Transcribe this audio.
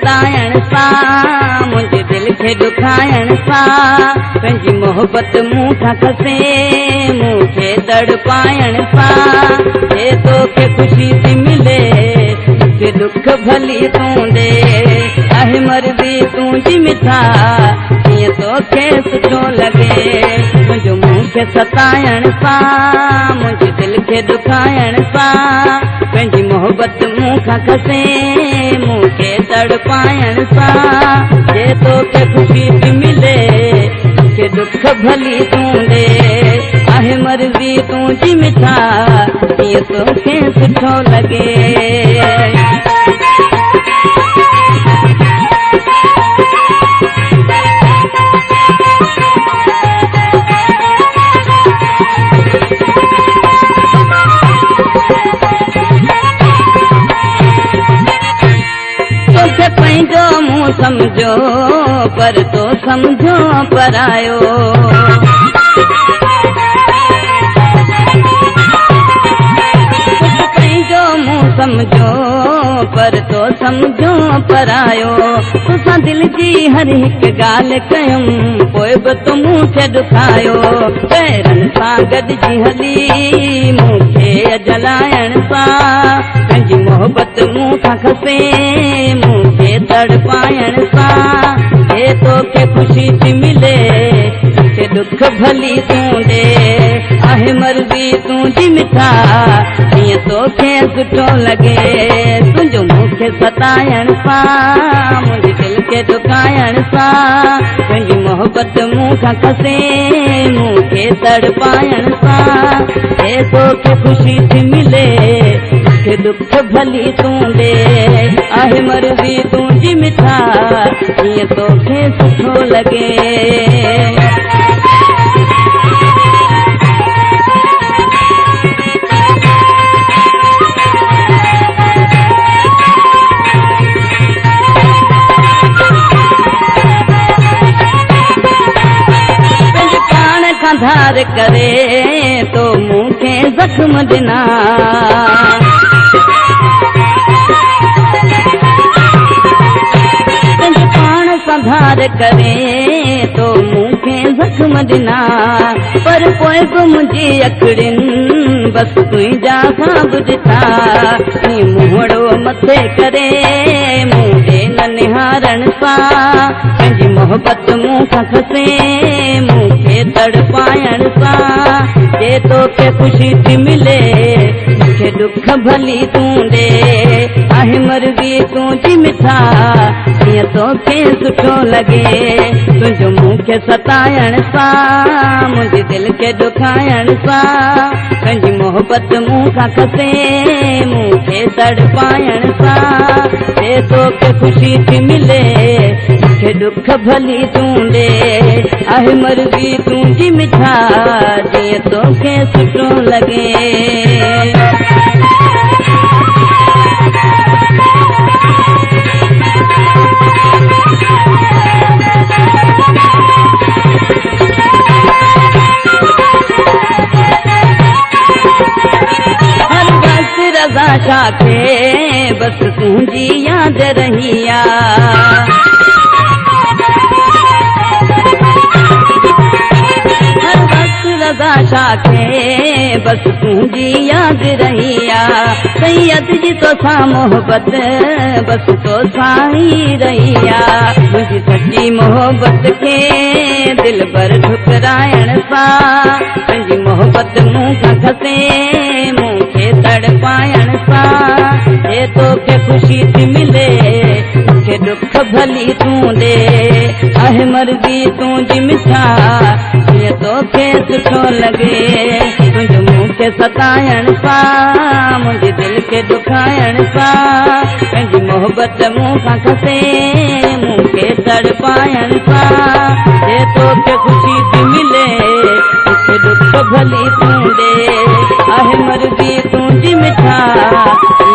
सतायण सां मुंहिंजे दिल खे दुखाइण सां पंहिंजी मोहबत मूंखां खसे मूंखे तड़पाइण सां हे तोखे ख़ुशी थी मिले मूंखे दुख भली तूं ॾे आहे मर्ज़ी तुंहिंजी मिठा कीअं तोखे सुठो लॻे तुंहिंजो मूंखे सतायण सां मुंहिंजे दिल खे दुखाइण सां पंहिंजी मोहबत मूंखां खसे मूंखे तड़पाइण सां जे तोखे ख़ुशी थी मिले मूंखे दुख भली तूं ॾे आहे मर्ज़ी तुंहिंजी मिठा कीअं तोखे सुठो लॻे पंहिंजो मूं समझो पर तो समझो परायो पंहिंजो मूं समझो पर तो समझो परायो तुसां दिल जी हर हिकु ॻाल्हि कयुमि पोइ बि तूं मूंखे ॾुखायो पैरनि सां गॾिजी हली मूंखे जलाइण सां पंहिंजी मोहबत मूंखां खसे मूंखे तड़पाइण सां हे तोखे ख़ुशी थी मिले मूंखे दुख भली तूं ॾे आहे मर्ज़ी तुंहिंजी मिठा कीअं तोखे सुठो लॻे तुंहिंजो मूंखे सताइण सां मुंहिंजे दिल खे दुखाइण सां पंहिंजी मोहबत मूंखां खसे मूंखे तड़पाइण सां हे तोखे ख़ुशी थी मिले मूंखे दुख भली तूं ॾे आहे मर्ज़ी तुंहिंजी मिठा कीअं तोखे सुठो लॻे धार करे तो मूंखे ज़ख्म ॾिना पाण सां धार करे तो मूंखे ज़ख्म ॾिना पर पोइ बि मुंहिंजी अखिड़ियुनि बसि तुंहिंजा ख़्वाब ॾिठा मुंहड़ो मथे करे मूं ॾे न निहारण सां पंहिंजी मोहबत मूंखां खसे मूंखे तड़पाइण सां जे तोखे ख़ुशी थी मिले मूंखे दुख भली तूं ॾे आहे मर्ज़ी तुंहिंजी मिठा कीअं तोखे सुठो लॻे तुंहिंजो मूंखे सताइण सां मुंहिंजे दिल खे दुखाइण सां पंहिंजी मोहबत मूंखां खसे मूंखे तड़पाइण सां जे तोखे ख़ुशी थी मिले मूंखे दुख भली तूं ॾे आहे मर्ज़ी तुंहिंजी मिठा जीअं तोखे सुठो लॻे रज़ा छा खे बसि तुंहिंजी यादि रही रज़ा छा खे बसि तुंहिंजी यादि रही सैयद जी तोसां मोहबत बसि तोसां ई रही मुंहिंजी सची मोहबत खे दिल भर ठुकराइण सां पंहिंजी मोहबत मूंखां खसे मूंखे तड़पाइण सां हे तोखे ख़ुशी थी मिले मूंखे दुख भली तूं ॾे आहे मर्ज़ी तुंहिंजी मिठा कीअं तोखे सुठो लॻे तुंहिंजो मूंखे सताइण सां मुंहिंजे दिल खे दुखाइण सां पंहिंजी मोहबत मूंखां खसे मूंखे तड़पाइण सां हे तोखे ख़ुशी थी मिले मूंखे दुख भली तूं ॾे आहे मर्ज़ी तुंहिंजी मिठा